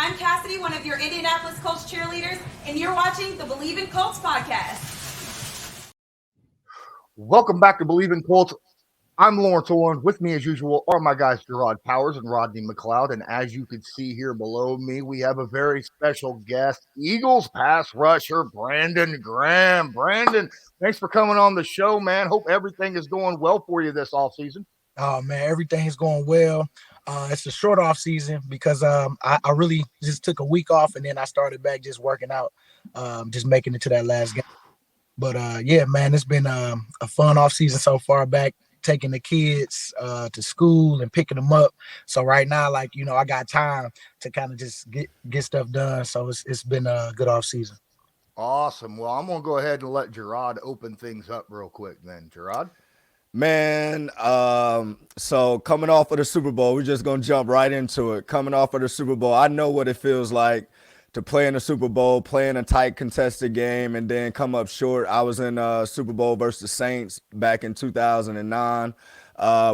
I'm Cassidy, one of your Indianapolis Colts cheerleaders, and you're watching the Believe in Colts podcast. Welcome back to Believe in Colts. I'm Lawrence Owen. With me, as usual, are my guys Jerraud Powers and Rodney McLeod. And as you can see here below me, we have a very special guest, Eagles pass rusher Brandon Graham. Brandon, thanks for coming on the show, man. Hope everything is going well for you this offseason. Oh, man, everything's going well. It's a short off season because I really just took a week off and then I started back just working out, just making it to that last game. But yeah, man, it's been a fun off season so far, back taking the kids to school and picking them up. So right now, I got time to kind of just get stuff done. So it's been a good off season. Awesome. Well, I'm going to go ahead and let Jerraud open things up real quick then. Jerraud? Man, so coming off of the Super Bowl, we're just going to jump right into it. Coming off of the Super Bowl, I know what it feels like to play in the Super Bowl, play in a tight contested game, and then come up short. I was in Super Bowl versus the Saints back in 2009.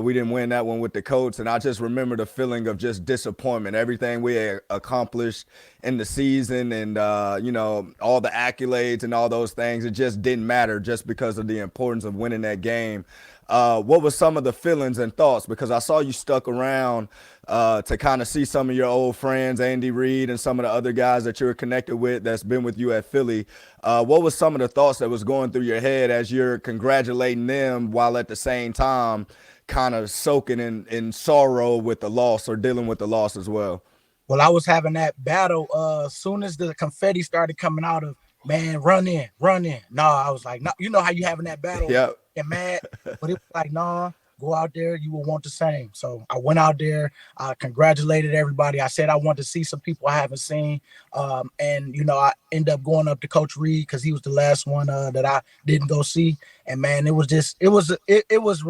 We didn't win that one with the Colts, and I just remember the feeling of just disappointment. Everything we had accomplished in the season and, all the accolades and all those things, it just didn't matter just because of the importance of winning that game. What were some of the feelings and thoughts? Because I saw you stuck around to kind of see some of your old friends, Andy Reid and some of the other guys that you're connected with that's been with you at Philly. What was some of the thoughts that was going through your head as you're congratulating them while at the same time kind of soaking in sorrow with the loss or dealing with the loss as well? Well, I was having that battle as soon as the confetti started coming out of, man, run in. No, I was like, no, you know how you having that battle? Yep. Get mad, but it was like, nah, go out there, you will want the same. So I went out there, I congratulated everybody. I said I wanted to see some people I haven't seen, and I ended up going up to Coach Reid because he was the last one that I didn't go see. And man, it was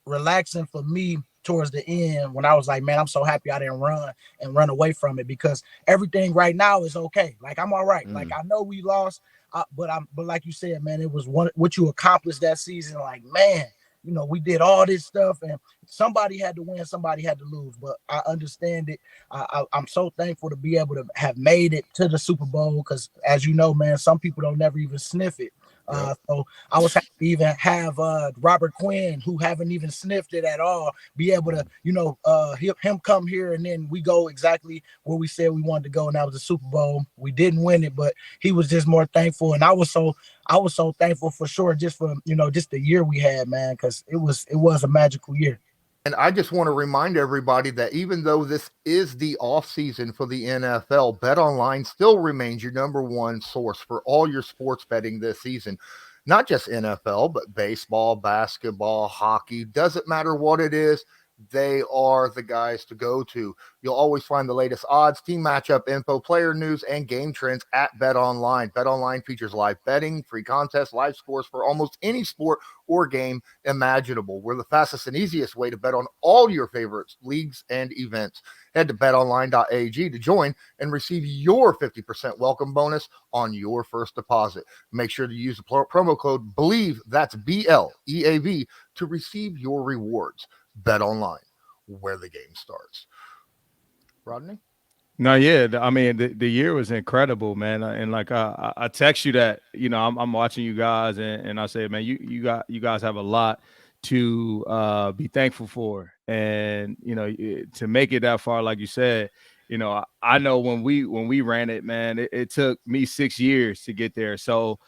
relaxing for me towards the end when I was like, man, I'm so happy I didn't run away from it, because everything right now is okay. Like, I'm all right. Like, I know we lost, but like you said, man, it was what you accomplished that season. Like, man, we did all this stuff and somebody had to win, somebody had to lose, but I understand it. I'm so thankful to be able to have made it to the Super Bowl, because as you know, man, some people don't never even sniff it. So I was happy to even have Robert Quinn, who haven't even sniffed it at all, be able to, him come here, and then we go exactly where we said we wanted to go, and that was the Super Bowl. We didn't win it, but he was just more thankful, and I was so thankful for sure, just for just the year we had, man, because it was a magical year. And I just want to remind everybody that even though this is the offseason for the NFL, BetOnline still remains your number one source for all your sports betting this season. Not just NFL, but baseball, basketball, hockey. Doesn't matter what it is, they are the guys to go to. You'll always find the latest odds, team matchup info, player news, and game trends at BetOnline. BetOnline features live betting, free contests, live scores for almost any sport or game imaginable. We're the fastest and easiest way to bet on all your favorites, leagues, and events. Head to betonline.ag to join and receive your 50% welcome bonus on your first deposit. Make sure to use the promo code BELIEVE, that's BLEAV, to receive your rewards. BetOnline, where the game starts. Rodney? No, yeah. I mean, the year was incredible, man. And like I text you that, I'm watching you guys, and I say, man, you guys have a lot to be thankful for, and to make it that far, like you said, I know when we ran it, man, it took me 6 years to get there. So,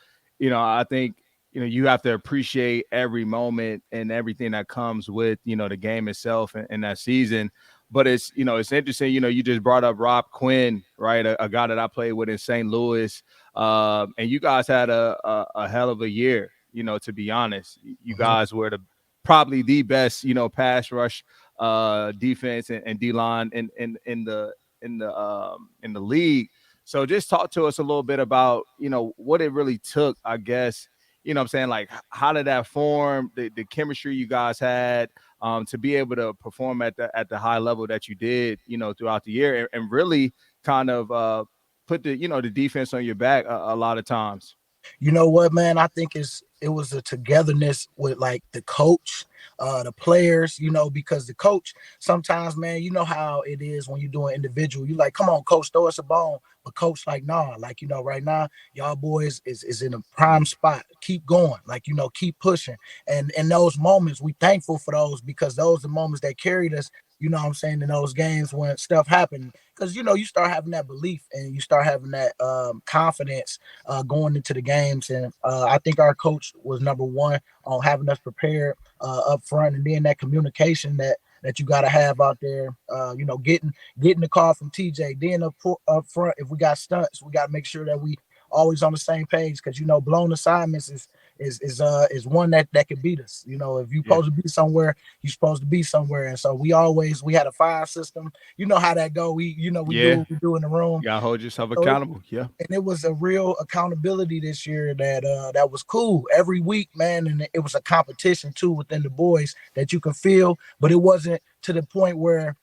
I think you have to appreciate every moment and everything that comes with the game itself and that season. But it's interesting, you just brought up Rob Quinn, right? A guy that I played with in St. Louis. And you guys had a hell of a year, to be honest. You guys were probably the best, pass rush defense and D-line in the league. So just talk to us a little bit about, what it really took, I guess. What I'm saying? Like, how did that form, the chemistry you guys had, to be able to perform at the high level that you did, throughout the year, and really kind of put the defense on your back a lot of times. You know what, man? I think it was a togetherness with like the coach, the players, because the coach sometimes, man, you know how it is when you're doing individual. You like, come on, coach, throw us a bone. But coach, like, nah, like, right now, y'all boys is in a prime spot. Keep going. Like, keep pushing. And in those moments, we thankful for those because those are the moments that carried us, you know what I'm saying, in those games when stuff happened. Because, you start having that belief and you start having that confidence going into the games. And I think our coach was number one on having us prepared up front, and then that communication that you got to have out there. Getting the call from TJ, then up front, if we got stunts, we got to make sure that we always on the same page because blown assignments is one that could beat us. If you're supposed to be somewhere, you're supposed to be somewhere. And so we had a fire system. You know how that go. We do what we do in the room. You gotta hold yourself accountable. Yeah. And it was a real accountability this year that was cool every week, man. And it was a competition too within the boys that you can feel, but it wasn't to the point where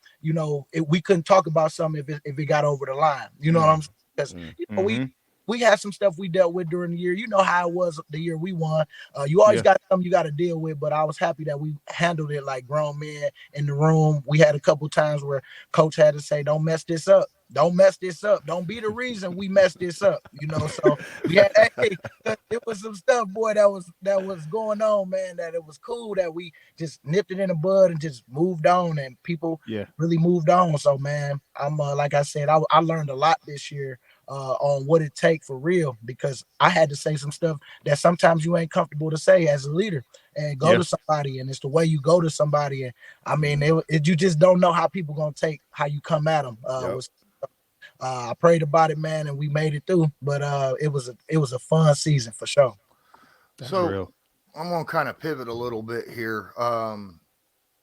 we couldn't talk about something if it got over the line. You know what I'm saying? Because we had some stuff we dealt with during the year. You know how it was the year we won. You always got something you got to deal with, but I was happy that we handled it like grown men in the room. We had a couple times where coach had to say, don't mess this up. Don't mess this up. Don't be the reason we messed this up. So we had, it was some stuff, boy, that was going on, man, that it was cool that we just nipped it in the bud and just moved on, and people really moved on. So, man, I'm like I said, I learned a lot this year on what it takes for real, because I had to say some stuff that sometimes you ain't comfortable to say as a leader and go to somebody, and it's the way you go to somebody. And I mean, you just don't know how people going to take how you come at them. I prayed about it, man, and we made it through. But it was a fun season for sure. That's real. I'm gonna kind of pivot a little bit here.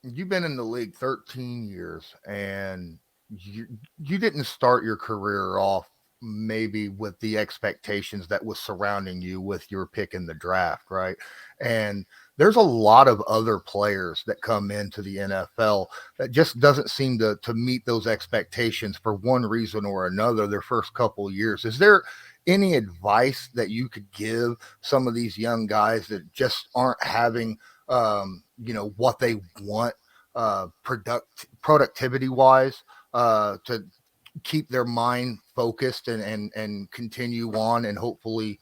You've been in the league 13 years, and you didn't start your career off maybe with the expectations that was surrounding you with your pick in the draft, right? And there's a lot of other players that come into the NFL that just doesn't seem to meet those expectations for one reason or another their first couple of years. Is there any advice that you could give some of these young guys that just aren't having what they want productivity wise to keep their mind focused and continue on and hopefully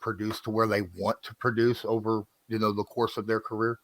produce to where they want to produce over the course of their career?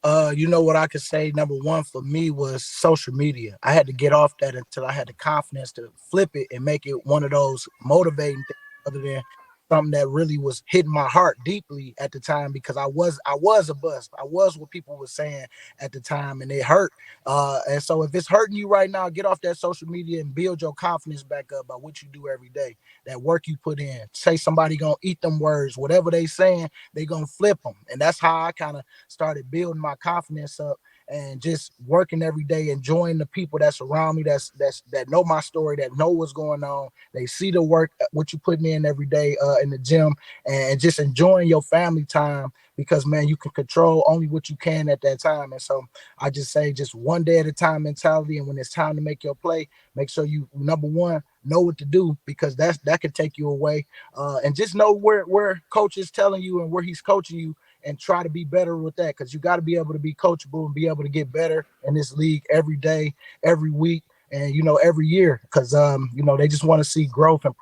What I could say, number one for me was social media. I had to get off that until I had the confidence to flip it and make it one of those motivating things other than something that really was hitting my heart deeply at the time, because I was a bust. I was what people were saying at the time, and it hurt. And so if it's hurting you right now, get off that social media and build your confidence back up by what you do every day, that work you put in. Say somebody gonna eat them words, whatever they saying, they gonna flip them. And that's how I kind of started building my confidence up and just working every day, enjoying the people that's around me, that know my story, that know what's going on. They see the work, what you putting in every day in the gym, and just enjoying your family time, because, man, you can control only what you can at that time. And so I just say just one day at a time mentality. And when it's time to make your play, make sure you, number one, know what to do, because that could take you away. And just know where coach is telling you and where he's coaching you, and try to be better with that, because you got to be able to be coachable and be able to get better in this league every day, every week, and every year, because they just want to see growth and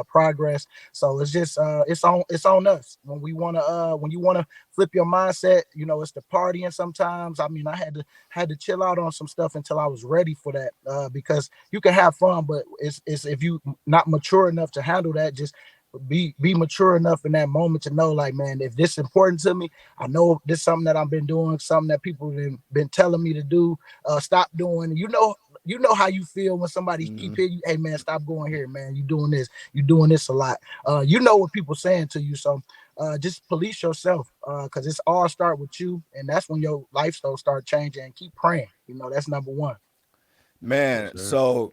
progress. So it's just it's on us when you want to flip your mindset. It's the partying sometimes. I mean, I had to chill out on some stuff until I was ready for that, because you can have fun, but it's if you not mature enough to handle that, just be mature enough in that moment to know, like, man, if this is important to me, I know this is something that I've been doing, something that people have been telling me to do, stop doing. You know how you feel when somebody keep hitting you, hey man, stop going here, man, you doing this a lot. You know what people saying to you. So just police yourself, because it's all start with you, and that's when your lifestyle start changing. And keep praying. That's number one. Man, so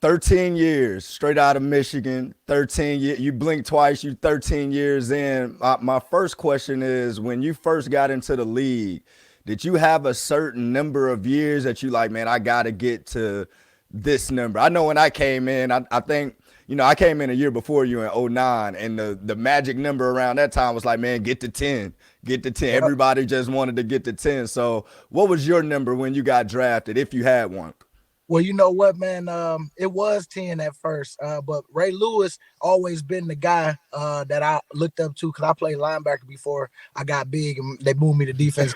13 years straight out of Michigan, 13 years, you blink twice, you 13 years in. My first question is, when you first got into the league, did you have a certain number of years that you like, man, I got to get to this number? I know when I came in, I think, you know, I came in a year before you in '09, and the magic number around that time was like, man, get to 10. Get to 10. Everybody just wanted to get to 10. So what was your number when you got drafted, if you had one? Well, you know what, man? It was 10 at first, but Ray Lewis always been the guy that I looked up to, because I played linebacker before I got big and they moved me to defense.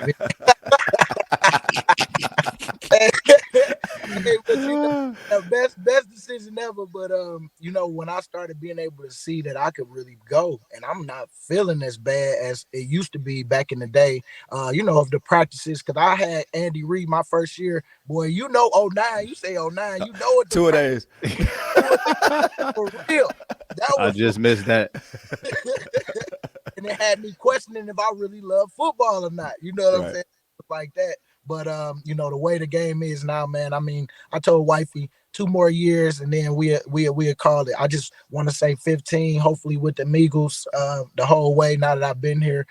Hey, but you know, best decision ever. But you know, when I started being able to see that I could really go, and I'm not feeling as bad as it used to be back in the day, you know, of the practices, because I had Andy Reid my first year. Boy, you know, '09, you say '09, you know what? 2 of days. For real. That I was just missed that. and it had me questioning if I really love football or not. You know what I'm saying? Like that. But you know, the way the game is now, man. I mean, I told wifey 2 more years and then we call it. I just want to say 15, hopefully with the Eagles the whole way. Now that I've been here,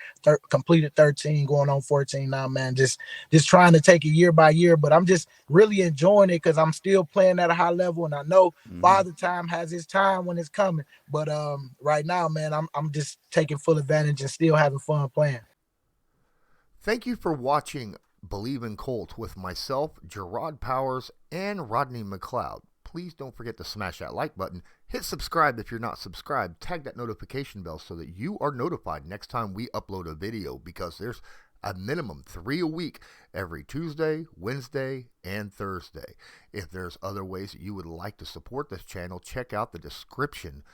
completed 13, going on 14 now, man. Just trying to take it year by year, but I'm just really enjoying it because I'm still playing at a high level, and I know Father Time has his time when it's coming. But right now, man, I'm just taking full advantage and still having fun playing. Thank you for watching Believe in Colts with myself, Jerraud Powers, and Rodney McLeod. Please don't forget to smash that like button, hit subscribe if you're not subscribed, tag that notification bell so that you are notified next time we upload a video, because there's a minimum 3 a week every Tuesday, Wednesday, and Thursday. If there's other ways that you would like to support this channel, check out the description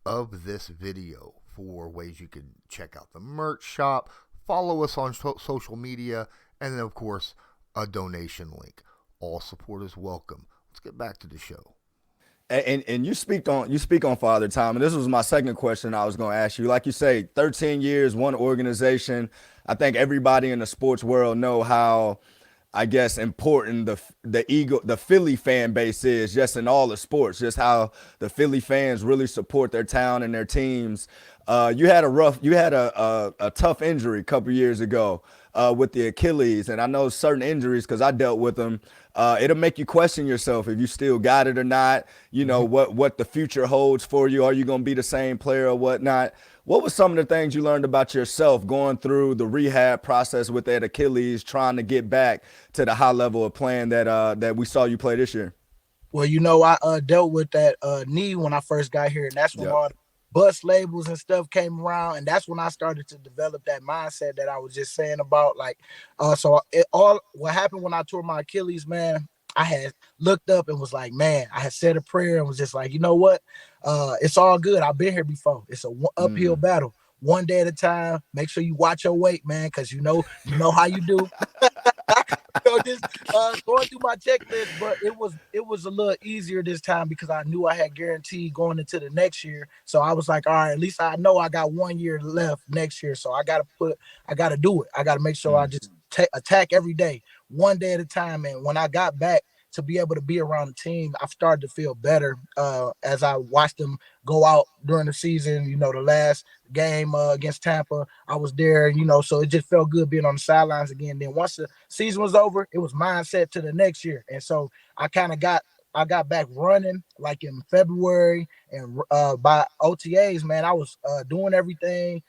of this video for ways you can check out the merch shop, follow us on social media, and then, of course, a donation link. All support is welcome. Let's get back to the show. And you speak on Father Time, and this was my second question I was going to ask you. Like you say, 13 years, one organization. I think everybody in the sports world know how, I guess, important the Philly fan base is, just in all the sports, just how the Philly fans really support their town and their teams. You had a tough injury a couple years ago with the Achilles, and I know certain injuries, because I dealt with them. It'll make you question yourself if you still got it or not. You know what the future holds for you. Are you going to be the same player or whatnot? What were some of the things you learned about yourself going through the rehab process with that Achilles, trying to get back to the high level of playing that we saw you play this year? Well, you know, I dealt with that knee when I first got here, and that's when all the bus labels and stuff came around, and that's when I started to develop that mindset that I was just saying about. Like, what happened when I tore my Achilles, man, I had looked up and was like, man, I had said a prayer and was just like, you know what? It's all good. I've been here before. It's a uphill battle. One day at a time. Make sure you watch your weight, man, because you know how you do. So just going through my checklist, but it was a little easier this time because I knew I had guaranteed going into the next year. So I was like, all right, at least I know I got 1 year left next year. So I gotta do it. I gotta make sure I just attack every day, one day at a time. And when I got back to be able to be around the team, I've started to feel better as I watched them go out during the season. You know, the last game against Tampa, I was there, you know, so it just felt good being on the sidelines again. Then once the season was over, it was mindset to the next year. And so I got back running like in February, and by OTAs, man, I was doing everything,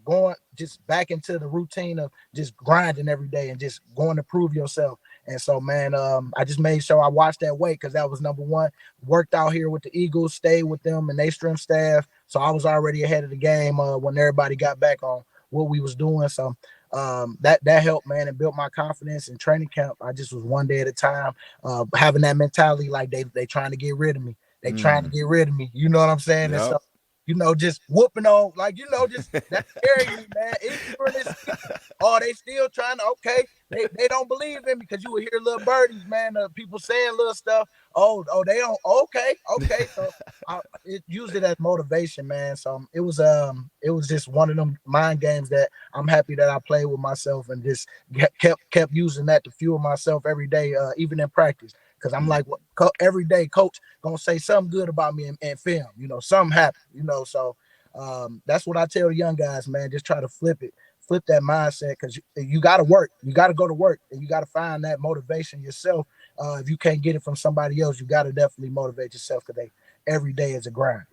going just back into the routine of just grinding every day and just going to prove yourself. And so, man, I just made sure I watched that weight, because that was number one. Worked out here with the Eagles, stayed with them and their strength staff. So I was already ahead of the game when everybody got back on what we was doing. So that helped, man, and built my confidence in training camp. I just was one day at a time, having that mentality like they trying to get rid of me. They trying to get rid of me. You know what I'm saying? Yep. And so, you know, just whooping on, like, you know, just that scared me, man. They still trying to, okay. They don't believe in me, because you would hear little birdies, man, people saying little stuff. Oh, they don't. Okay. So I used it as motivation, man. So it was just one of them mind games that I'm happy that I played with myself, and just kept using that to fuel myself every day, even in practice. Because I'm like, every day, coach gonna say something good about me in film. You know, something happened. You know, so that's what I tell the young guys, man. Just try to flip that mindset, because you got to work. You got to go to work, and you got to find that motivation yourself. If you can't get it from somebody else, you got to definitely motivate yourself, because every day is a grind.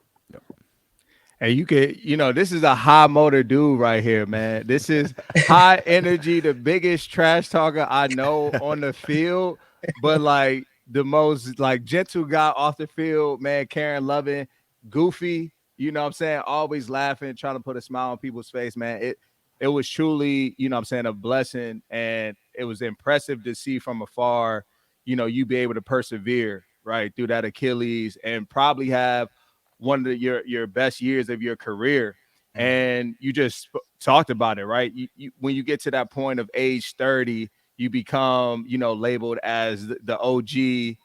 And you could, this is a high motor dude right here, man. This is high energy, the biggest trash talker I know on the field, but like the most like gentle guy off the field, man. Karen loving, goofy, you know what I'm saying? Always laughing, trying to put a smile on people's face, man. It was truly, you know what I'm saying, a blessing. And it was impressive to see from afar, you be able to persevere, right, through that Achilles and probably have one of your best years of your career. And you just talked about it, right? When you get to that point of age 30, you become, labeled as the OG,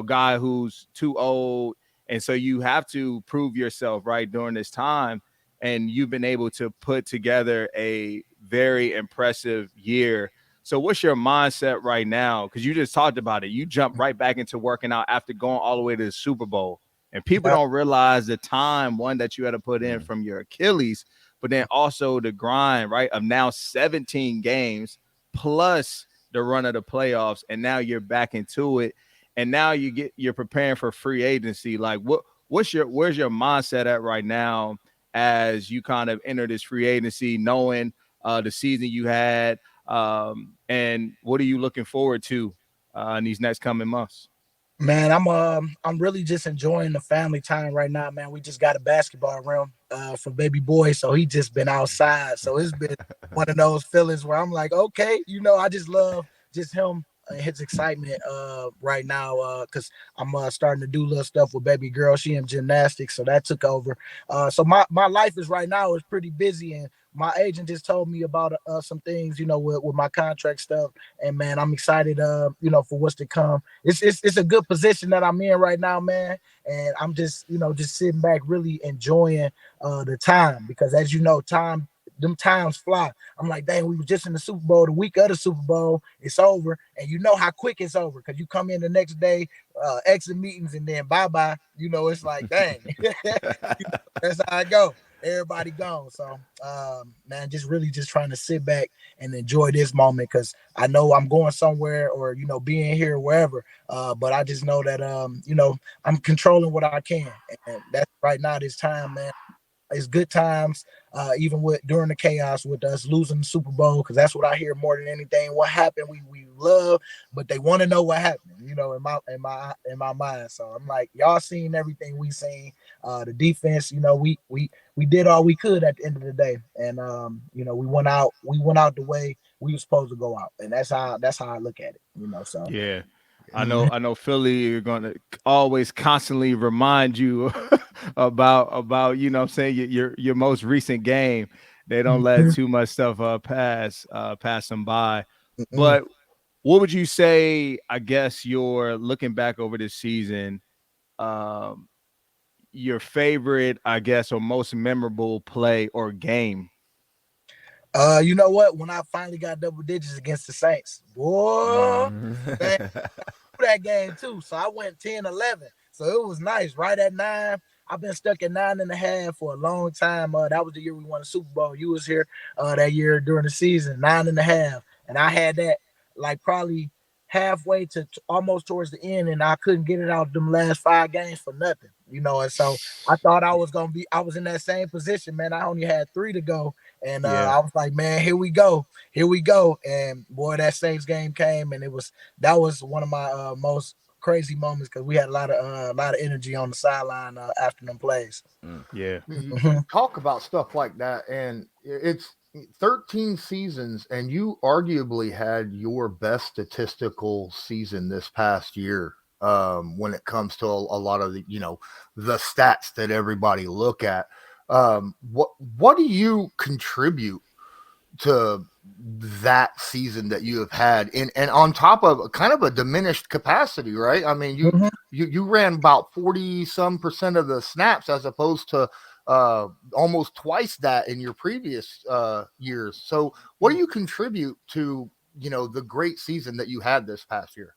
guy who's too old. And so you have to prove yourself, right, during this time. And you've been able to put together a very impressive year. So what's your mindset right now? Because you just talked about it. You jumped right back into working out after going all the way to the Super Bowl. And people don't realize the time, one, that you had to put in from your Achilles, but then also the grind, right, of now 17 games plus the run of the playoffs. And now you're back into it. And now you're preparing for free agency. Like where's your mindset at right now as you kind of enter this free agency, knowing the season you had, and what are you looking forward to in these next coming months? Man, I'm really just enjoying the family time right now, man. We just got a basketball rim for baby boy, so he just been outside. So it's been one of those feelings where I'm like, okay, I just love just him and his excitement right now because I'm starting to do little stuff with baby girl. She in gymnastics, so that took over. So my life is right now is pretty busy, and my agent just told me about some things, with my contract stuff. And man, I'm excited, for what's to come. It's a good position that I'm in right now, man. And I'm just sitting back, really enjoying the time because, as you know, them times fly. I'm like, dang, we were just in the Super Bowl. The week of the Super Bowl, it's over, and you know how quick it's over because you come in the next day, exit meetings, and then bye. It's like, dang, that's how I go. Everybody gone. So man, just really just trying to sit back and enjoy this moment because I know I'm going somewhere or being here wherever, but I just know that I'm controlling what I can, and that's right now this time, man. It's good times, even during the chaos with us losing the Super Bowl, because that's what I hear more than anything. What happened, we love, but they want to know what happened, in my mind. So I'm like, y'all seen everything we seen. The defense, we did all we could at the end of the day, and we went out the way we were supposed to go out, and that's how I look at it. So yeah. I know Philly are going to always constantly remind you about what I'm saying, your most recent game. They don't let too much stuff pass them by. But what would you say, I guess, you're looking back over this season, your favorite, I guess, or most memorable play or game? You know what? When I finally got double digits against the Saints, boy, that game too. So I went 10-11. So it was nice. Right at 9. I've been stuck at 9.5 for a long time. That was the year we won the Super Bowl. You was here that year during the season, 9.5. And I had that like probably halfway to almost towards the end, and I couldn't get it out them last 5 games for nothing. And so I thought I was in that same position, man. I only had 3 to go. And I was like, man, here we go. And boy, that Saints game came, and that was one of my most crazy moments because we had a lot of energy on the sideline after them plays. Yeah. You talk about stuff like that, and it's 13 seasons, and you arguably had your best statistical season this past year. When it comes to a lot of the stats that everybody look at, what do you contribute to that season that you have had and on top of kind of a diminished capacity, right? I mean, you ran about 40% of the snaps as opposed to almost twice that in your previous years. So what do you contribute to the great season that you had this past year?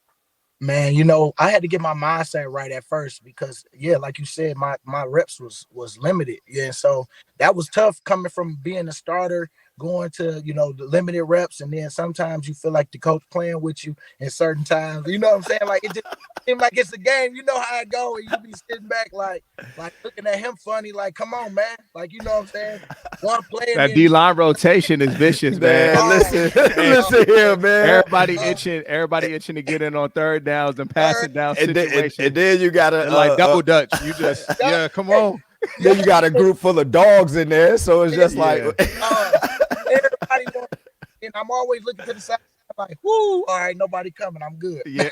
Man, I had to get my mindset right at first because, like you said, my reps was limited. Yeah, so that was tough coming from being a starter, going to, you know, the limited reps, and then sometimes you feel like the coach playing with you in certain times. You know what I'm saying? Like it just seems like it's a game. You know how it go, and you be sitting back like looking at him funny, like, come on, man. Like, you know what I'm saying? One play and That then D-line rotation is vicious, man. Man, listen, listen here, man. Everybody itching to get in on third downs and passing down situations. And then you got And like double dutch. You just come on. then you got a group full of dogs in there, so it's just like everybody wants, and I'm always looking to the side like, whoo, all right, nobody coming, I'm good. Yeah.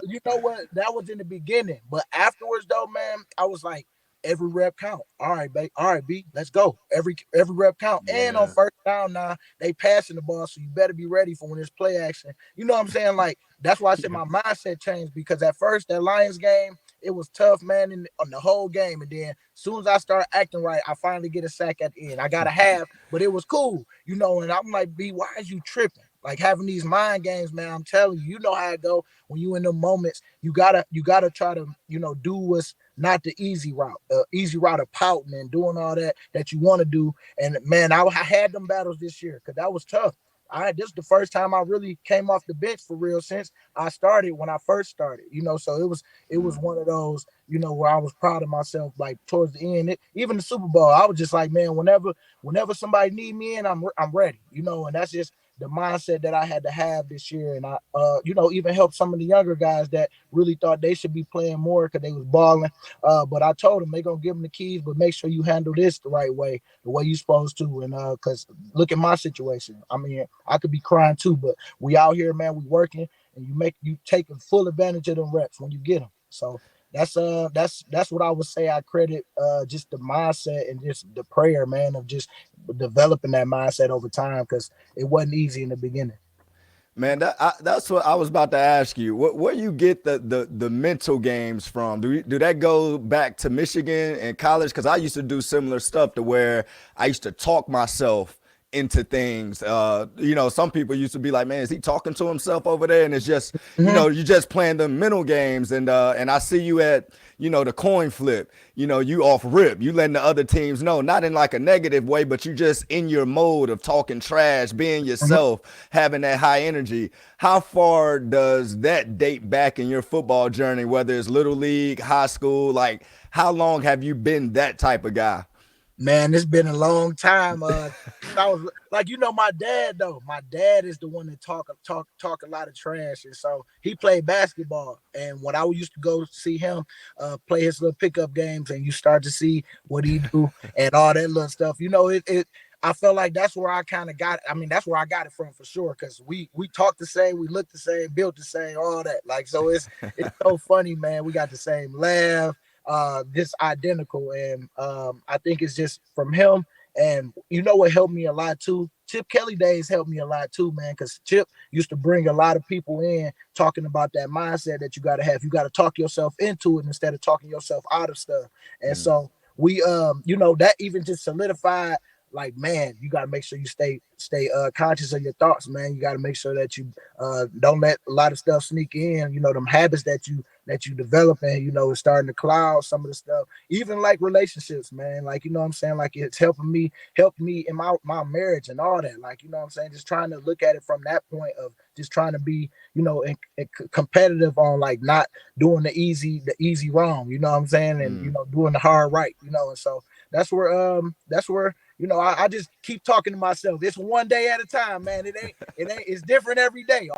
You know what? That was in the beginning, but afterwards, though, man, I was like, every rep count. All right, babe. All right, B, let's go. Every rep count. Yeah. And on first down now, they passing the ball, so you better be ready for when there's play action. You know what I'm saying? Like, that's why I said my mindset changed, because at first, that Lions game, it was tough, man, on the whole game. And then as soon as I start acting right, I finally get a sack at the end. I got a half, but it was cool, you know. And I'm like, B, why is you tripping? Like, having these mind games, man, I'm telling you, you know how it go when you in them moments. You gotta try to, you know, do what's not the easy route of pouting and doing all that you want to do. And man, I had them battles this year because that was tough. This is the first time I really came off the bench for real since I started, when I first started, you know. So it was one of those, you know, where I was proud of myself. Like towards the end, even the Super Bowl, I was just like, man, whenever somebody need me in, I'm ready, you know. And that's just the mindset that I had to have this year. And I, you know, even helped some of the younger guys that really thought they should be playing more because they was balling. But I told them, they're going to give them the keys, but make sure you handle this the right way, the way you're supposed to. And because look at my situation. I mean, I could be crying too, but we out here, man, we working, and you taking full advantage of them reps when you get them. So that's what I would say I credit just the mindset and just the prayer, man, of just developing that mindset over time, because it wasn't easy in the beginning. Man, that's what I was about to ask you. Where you get the mental games from? Do that go back to Michigan and college? Because I used to do similar stuff to where I used to talk myself into things. You know, some people used to be like, man, is he talking to himself over there? And it's just, you know, you're just playing the mental games. And I see you at, you know, the coin flip, you know, you off rip, you letting the other teams know, not in like a negative way, but you just in your mode of talking trash, being yourself, having that high energy. How far does that date back in your football journey, whether it's little league, high school? Like, how long have you been that type of guy? Man, it's been a long time. I was like, you know, my dad is the one that talk a lot of trash. And so he played basketball. And when I used to go see him play his little pickup games, and you start to see what he do and all that little stuff, you know, I felt like that's where I kind of got it. I mean, that's where I got it from for sure. Cause we talk the same, we look the same, built the same, all that. Like, so it's so funny, man. We got the same laugh. Just identical, and I think it's just from him. And you know what helped me a lot too? Chip Kelly days helped me a lot too, man, because Chip used to bring a lot of people in talking about that mindset that you got to have. You got to talk yourself into it instead of talking yourself out of stuff. And so we, you know, that even just solidified, like, man, you got to make sure you stay conscious of your thoughts, man. You got to make sure that you don't let a lot of stuff sneak in. You know, them habits that you develop, and, you know, it's starting to cloud some of the stuff, even like relationships, man. Like, you know what I'm saying? Like, it's helped me in my marriage and all that. Like, you know what I'm saying? Just trying to look at it from that point of just trying to be, you know, competitive on, like, not doing the easy wrong, you know what I'm saying? And, you know, doing the hard right, you know. And so that's where, you know, I just keep talking to myself. It's one day at a time, man. It's different every day.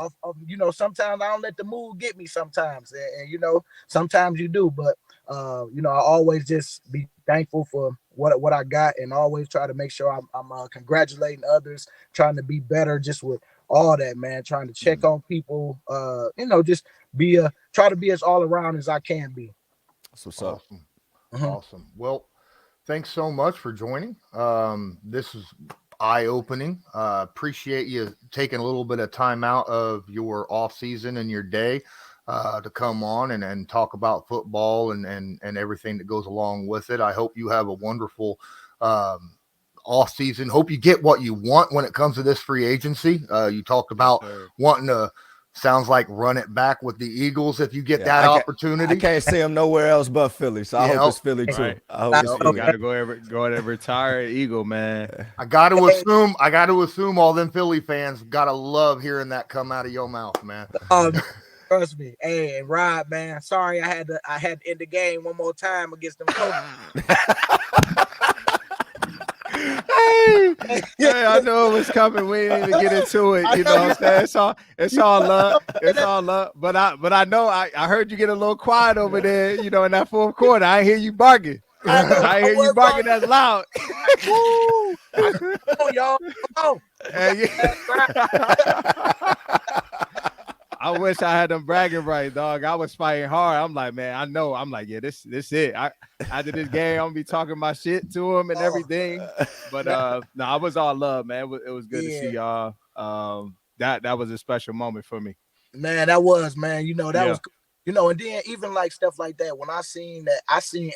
You know, sometimes I don't let the mood get me sometimes. And you know, sometimes you do. But, you know, I always just be thankful for what I got, and always try to make sure I'm congratulating others, trying to be better just with all that, man. Trying to check on people, you know, just try to be as all around as I can be. That's what's up. Awesome. Well, thanks so much for joining. This is eye-opening. Appreciate you taking a little bit of time out of your off season and your day to come on and talk about football and everything that goes along with it. I hope you have a wonderful off season. Hope you get what you want when it comes to this free agency. You talked about wanting to Sounds like run it back with the Eagles if you get that I opportunity. can't see him nowhere else but Philly, so I hope it's Philly too. Right. I hope it's You Philly. got to go and retire Eagle, man. I got to assume all them Philly fans got to love hearing that come out of your mouth, man. Trust me. Hey, and Rod, man, sorry I had to end the game one more time against them Colts. Hey, I know it was coming. We didn't even get into it. You know what I'm saying? It's all love. It's all love. But I know I heard you get a little quiet over there, you know, in that fourth quarter. I hear you barking. I hear you barking as loud. Woo! Y'all. Come on. I wish I had them bragging rights, dog. I was fighting hard. I'm like, man, I know. I'm like, yeah, this it. After this game, I'm gonna be talking my shit to him and everything. But no, I was all love, man. It was good to see y'all. That was a special moment for me. Man, that was, man. You know, that was, you know, and then even like stuff like that, when I seen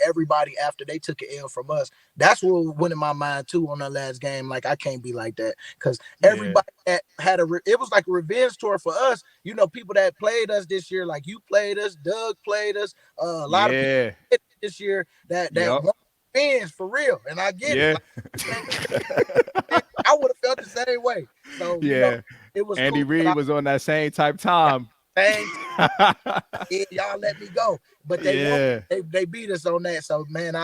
everybody after they took an L from us, that's what went in my mind too on that last game. Like, I can't be like that because everybody had it was like a revenge tour for us. You know, people that played us this year, like you played us, Doug played us, a lot of people this year that want fans for real. And I get it. Like, I would have felt the same way. So you know, it was Andy cool, Reid was on that same type time. Y'all let me go, but they beat us on that. So man,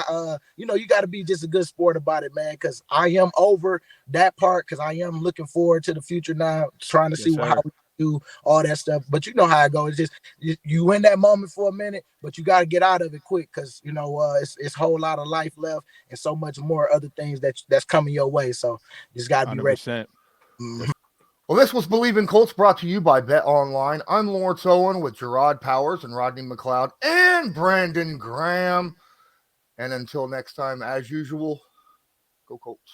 you know, you got to be just a good sport about it, man, because I am over that part, because I am looking forward to the future now, trying to see how we do all that stuff. But you know how it goes. It's just you in that moment for a minute, but you got to get out of it quick, because you know it's a whole lot of life left and so much more other things that's coming your way. So you just got to be ready. Well, this was Believe in Colts, brought to you by Bet Online. I'm Lawrence Owen with Jerraud Powers and Rodney McLeod and Brandon Graham. And until next time, as usual, go Colts.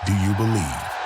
Do you believe?